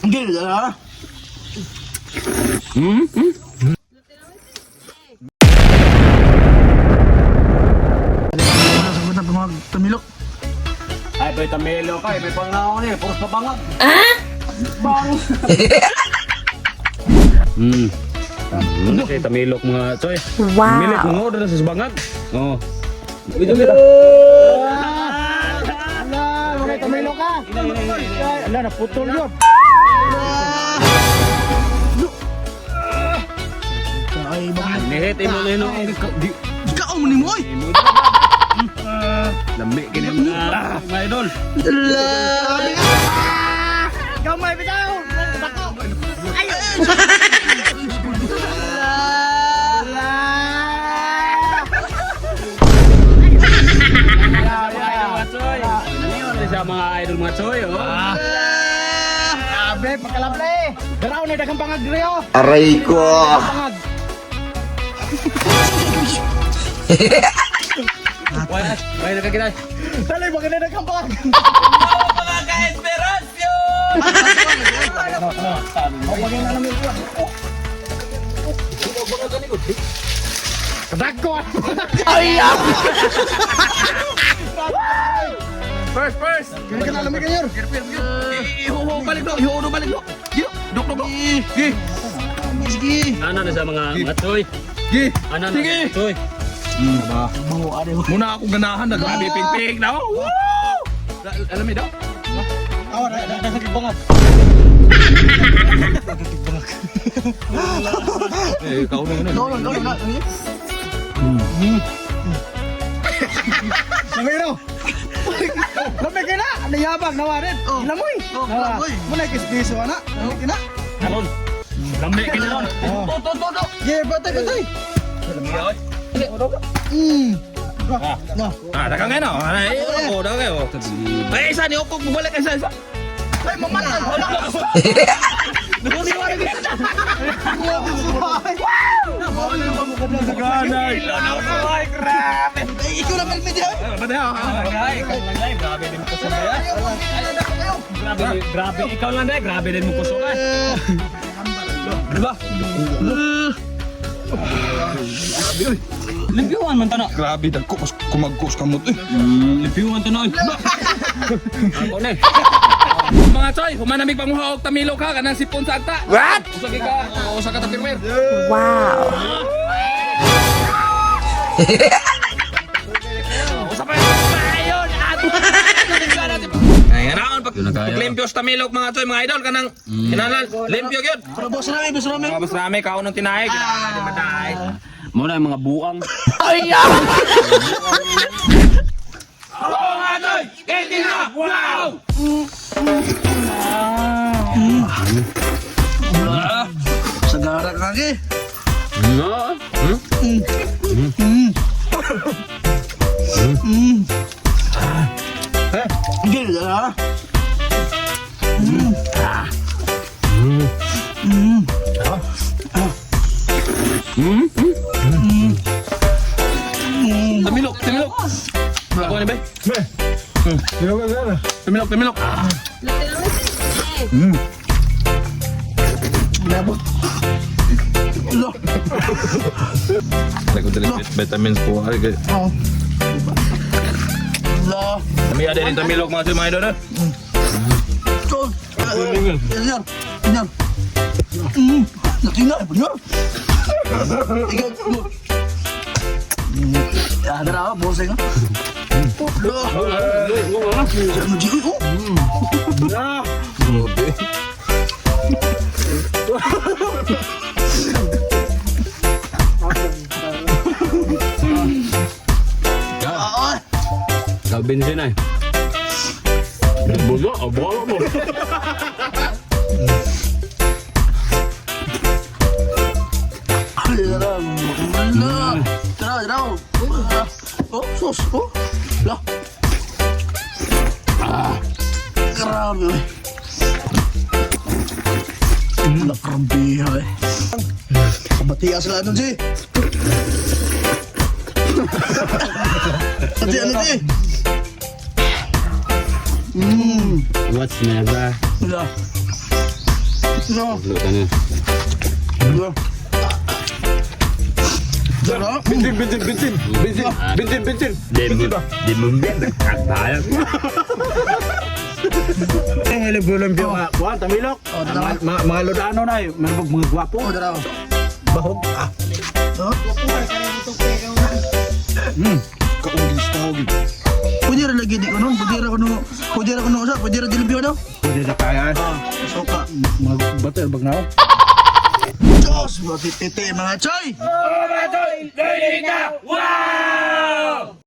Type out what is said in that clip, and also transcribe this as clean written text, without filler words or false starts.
Gila dah. Tamilok. Ay, bay tamilok ay, bay pangaw ni, puros pa bangag. Bang. Okay, tamilok mga choy. Wow. Milik mo order sa bangag. Oh. Ito kita. Ala, mga tamilok ka. Ala, naputol yun. Ay, bang Nihit imo leno. Di kaon mo ni mo. lambi kini mga idol. Gamay bitaw. Ay. Sa mga idol mga choy, oh. Abre, pakalable. Daraw na daghang pangag dire oh. Aray ko! Pangag. Wala nakakita. Dali ba kana daghang pangag? Mga ka-esperasyon! Kadako. First! Kini kana lamig kanyor. Iho balik do, iho balik do. Gino, dok. Gi. Sige. Ana na sa mga choy. Gi. Ana na mga choy. Mango ade mo. Muna akong ganahan na grabe ping-ping daw. Alam mo daw? Awa na sakit banget. Eh, kau na. No. Samiro. Lamig ka na. Ano yabang nawarin? Ilamoy. Ilamoy. Muna kis-kiso ana. Lamig ka na. Karon. Lambi kini ron. To. Ye, batay. No. Dagang ano? Ay, ako daw kayo. Ay, isa ni Opok bumalik isa. Ay, mamatan. Wala ka. Ganay. Ay, grabe. Ikaw na melmid ha. Ay, grabe din mo kusok kaya. Grabe, ikaw lang dai, grabe din mo kusok ay. Diba? Limpiwan man tanong. Grabe, dagko mas kumagkos kamot eh. Limpiwan tanong. Ako na. Mga choy, humanamig panguha og tamilok ha kanang sipon sa agta. What? Usagi ka, usa ka tapirmer. Wow. Usa pa yun. Ay, ganaon pag limpios tamilok mga choy, mga idol kanang kinahanglan limpyo gyud. Boss rami. Mas rami ka unang tinay. Muna yung mga buang. Oh, mga choy! Eating na! Wow! Sagara ka lagi. No? Gila dah. Tamilok! Ako ni bay? Tamilok! Labot. Lo. Ako dali vitamins po ay kay. Oh. Lo. Kami ada rin tamilok mga choy, mga idol. Tol. Yan. Nakina benar. Ikaw. Ada apa bosnya? Lo. Jangan jiu. Grabe. Galbin sin ay. Bulo, abolo mo. Terang. Oh, sus. Oh. Lah. Grabe. Grabe, ay. Kabatiya sila nun, si. Ano, si? What's never? Wala. No. Luto na. Wala. Sarap. Bensin. Di mo benda. Kagbayan. Ang bulan biyo nga, kuha, tamilok. Mga lodano na yun, mga gwapo. Oh, daraw. Bahog. No? Kaugis tawag. Pwede rin lagi di ko nun. Pwede rin ko nun. Pwede rin dilibyo no? Pwede na kaya. Soka. Mga bater, bag na ako. Diyos! Mga titi mga choy! Mga Choy! Wow!